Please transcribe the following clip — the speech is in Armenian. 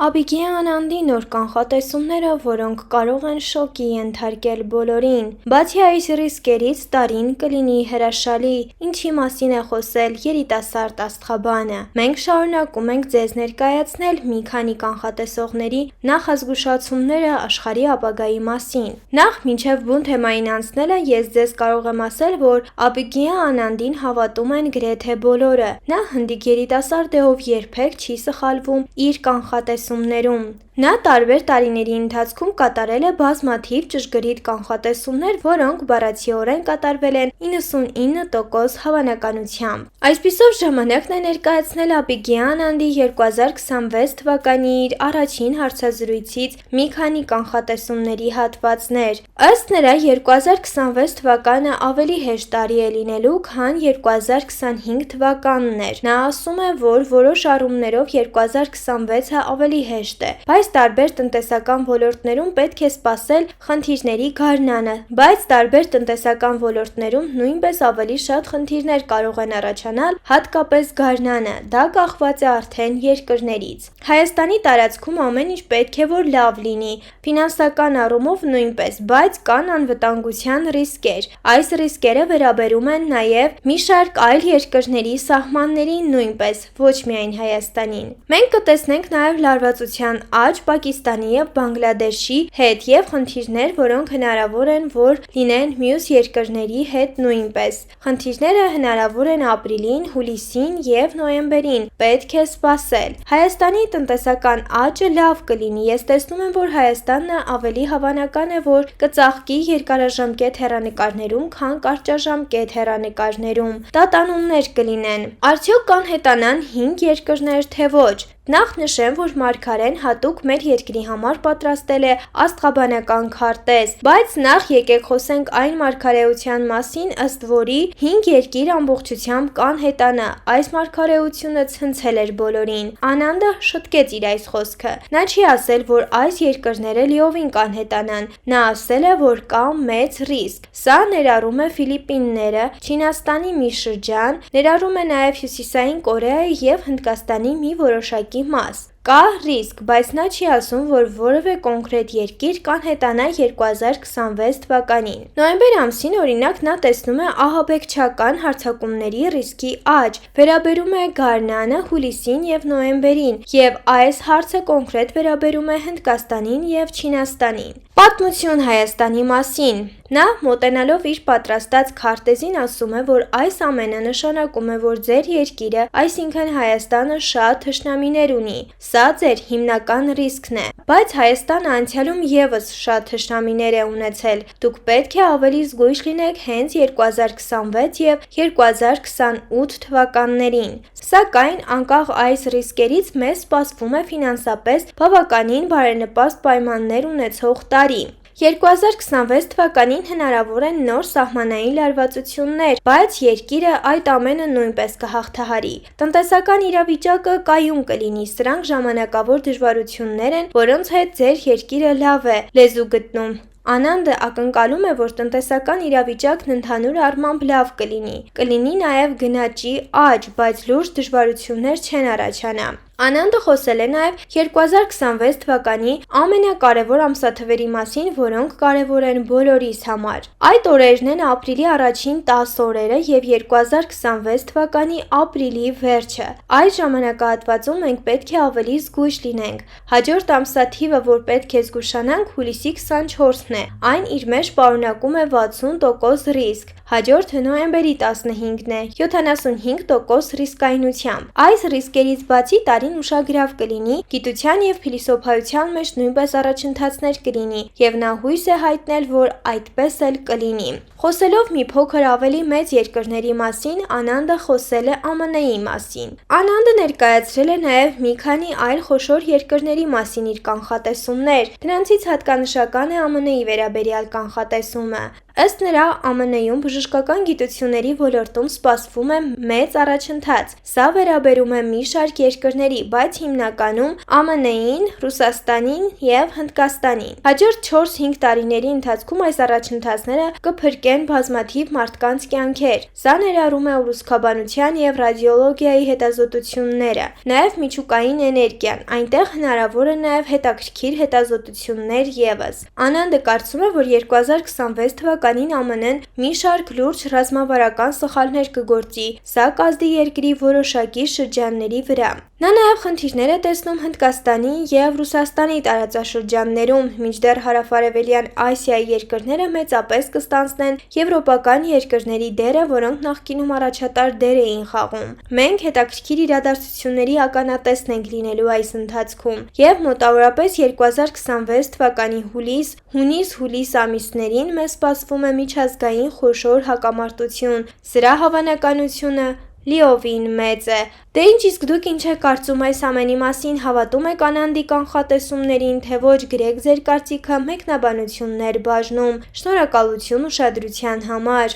Աբիգեյ Անանդի նոր կանխատեսումները, որոնք կարող են շոկի ենթարկել բոլորին։ Բացի այս ռիսկերից, տարին կլինի հրաշալի, ինչի մասին է խոսել երիտասարդ աստղաբանը։ Մենք շարունակում ենք ձեզ ներկայացնել մի քանի կանխատեսողների նախազգուշացումները աշխարհի ապագայի մասին։ Նախ, մինչև բուն թեմային անցնելը, ես ձեզ կարող եմ ասել, որ Աբիգեյ Անանդին հավատում են գրեթե բոլորը։ Նա հնդիկ երիտասարդ է, ով երբեք չի սխալվում իր կանխատեսումներում։ Նա տարբեր տարիների ընթացքում կատարել է բազմաթիվ ճշգրիտ կանխատեսումներ, որոնք բառացիորեն կատարվել են 99% հավանականությամբ։ Այսպիսով, ժամանակն է ներկայացնել Աբիգեյ Անանդի 2026 թվականի իր առաջին հարցազրույցից մի քանի կանխատեսումների հատվածներ։ Ըստ նրա, 2026 թվականը ավելի հեշտ տարի է լինելու, քան 2025 թվականն էր։ Նա ասում է, որ որոշ առումներով 2026-ը ավելի հեշտ է, բայց տարբեր տնտեսական ոլորտներում պետք է սպասել խնդիրների գարնանը, բայց տարբեր տնտեսական ոլորտներում նույնպես ավելի շատ խնդիրներ կարող են առաջանալ, հատկապես գարնանը, դա կախված է արդեն երկրներից։ Հայաստանի տարածքում ամեն ինչ պետք է որ լավ լինի, ֆինանսական առումով նույնպես, բայց կան անվտանգության ռիսկեր։ Այս ռիսկերը վերաբերում են նաև մի շարք այլ երկրների սահմաններին նույնպես, ոչ միայն Հայաստանին։ Մենք կտեսնենք նաև լարվածության աճ Պակիստանի և Բանգլադեշի հետ և խնդիրներ, որոնք հնարավոր են, որ լինեն մյուս երկրների հետ նույնպես։ Խնդիրները հնարավոր են ապրիլին, հուլիսին և նոյեմբերին, պետք է սպասել։ Հայաստանի տնտեսական աճը լավ կլինի, ես տեսնում եմ, որ Հայաստանը ավելի հավանական է, որ կծաղկի երկարաժամկետ հեռանկարներում, քան կարճաժամկետ հեռանկարներում։ Տատանումներ կլինեն։ Արդյոք կանհետանան 5 երկրներ, թե ոչ։ Նախ նշեմ, որ Մարգարեն հատուկ մեր երկրի համար պատրաստել է աստղաբանական քարտեզ, բայց նախ եկեք խոսենք այն մարգարեության մասին, ըստ որի 5 երկիր ամբողջությամբ կանհետանա։ Այս մարգարեությունը ցնցել էր բոլորին։ Անանդը շտկեց իր այս խոսքը։ Նա չի ասել, որ այս երկրները լիովին կանհետանան։ Նա ասել է, որ կա մեծ ռիսկ։ Սա ներառում է Ֆիլիպինները, Չինաստանի մի շրջան, ներառում է նաև Հյուսիսային Կորեայի և Հնդկաստանի մի որոշակի մաս։ Կա ռիսկ, բայց նա չի ասում, որ որևէ կոնկրետ երկիր կանհետանա 2026 թվականին։ Նոյեմբեր ամսին, օրինակ, նա տեսնում է ահաբեկչական հարձակումների ռիսկի աճ, վերաբերում է գարնանը, հուլիսին և նոյեմբերին, և այս հարցը կոնկրետ վերաբերում է Հնդկաստանին և Չինաստանին։ Պատմություն Հայաստանի մասին։ Նա, մոտենալով իր պատրաստած քարտեզին, ասում է, որ այս ամենը նշանակում է, որ ձեր երկիրը, այսինքն Հայաստանը, շատ թշնամիներ ունի։ Սա ձեր հիմնական ռիսկն է։ Բայց Հայաստանը անցյալում ևս շատ թշնամիներ է ունեցել։ Դուք պետք է ավելի զգույշ լինեք հենց 2026 և 2028 թվականներին։ Սակայն, անկախ այս ռիսկերից, մեզ սպասվում է ֆինանսապես բավականին բարենպաստ պայմաններ ունեցող տարի։ 2026 թվականին հնարավոր են նոր սահմանային լարվածություններ, բայց երկիրը այդ ամենը նույնպես կհաղթահարի։ Տնտեսական իրավիճակը կայուն կլինի, սրանք ժամանակավոր դժվարություններ են, որոնց հետ ձեր երկիրը լավ է լեզու գտնում։ Անանդը ակնկալում է, որ տնտեսական իրավիճակն ընդհանուր առմամբ լավ կլինի։ Կլինի նաև գնաճի աճ, բայց լուրջ դժվարություններ չեն առաջանա։ Անանդը խոսել է նաև 2026 թվականի ամենակարևոր ամսաթվերի մասին, որոնք կարևոր են բոլորիս համար։ Այդ օրերն են ապրիլի առաջին 10 օրերը և 2026 թվականի ապրիլի վերջը։ Այս ժամանակահատվածում մենք պետք է ավելի զգույշ լինենք։ Հաջորդ ամսաթիվը, որ պետք է զգուշանանք, հուլիսի 24-ն է։ Այն իր մեջ պարունակում է 60% ռիսկ։ Հաջորդը նոյեմբերի 15-ն է, 75% ռիսկայնությամբ։ Այս ռիսկերից բացի տարին ուշագրավ կլինի, գիտության և փիլիսոփայության մեջ նույնպես առաջընթացներ կլինի, և նա հույս է հայտնել, որ այդպես էլ կլինի։ Խոսելով մի փոքր ավելի մեծ երկրների մասին, Անանդը խոսել է ԱՄՆ-ի մասին։ Անանդը ներկայացրել է նաև մի քանի այլ խոշոր երկրների մասին իր կանխատեսումներ։ Դրանցից հատկանշական է ԱՄՆ-ի վերաբերյալ կանխատեսումը։ Ըստ նրա, ԱՄՆ-ում բժշկական գիտությունների ոլորտում սպասվում է մեծ առաջընթաց։ Սա վերաբերում է մի շարք երկրների, բայց հիմնականում ԱՄՆ-ին, Ռուսաստանին և Հնդկաստանին։ Հաջորդ 4-5 տարիների ընթացքում այս առաջընթացները կփրկեն բազմաթիվ մարդկանց կյանքեր։ Սա ներառում է ուռուցքաբանության և ռադիոլոգիայի հետազոտությունները, նաև միջուկային էներգիան, այնտեղ հնարավոր է նաև հետաքրքիր հետազոտություններ ևս։ Անանդը կարծում է, որ 2026 թվականին ԱՄՆ-ն մի շարք լուրջ ռազմավարական սխալներ կգործի, սա կազդի երկրի որոշակի շրջանների վրա։ Նա նաև խնդիրներ է տեսնում Հնդկաստանի և Ռուսաստանի տարածաշրջաններում, մինչդեռ հարավարևելյան Ասիայի երկրները մեծապես կստանձնեն եվրոպական երկրների դերը, որոնք նախկինում առաջատար դեր էին խաղում։ Մենք հետաքրքիր իրադարձությունների ականատեսն ենք լինելու այս ընթացքում, և մոտավորապես 2026 թվականի հունիս-հուլիս ամիսներին մեզ սպասվում է միջազգային խոշոր հակամարտություն։ Սրա հավանականությունը լիովին մեծ է։ Դե ինչ իսկ դուք ինչ եք կարծում այս ամենի մասին, հավատում եք Անանդի կանխատեսումներին, թե ոչ, գրեք ձեր կարծիքը մեկնաբանություններ բաժնում։ Շնորհակալություն ուշադրության համար։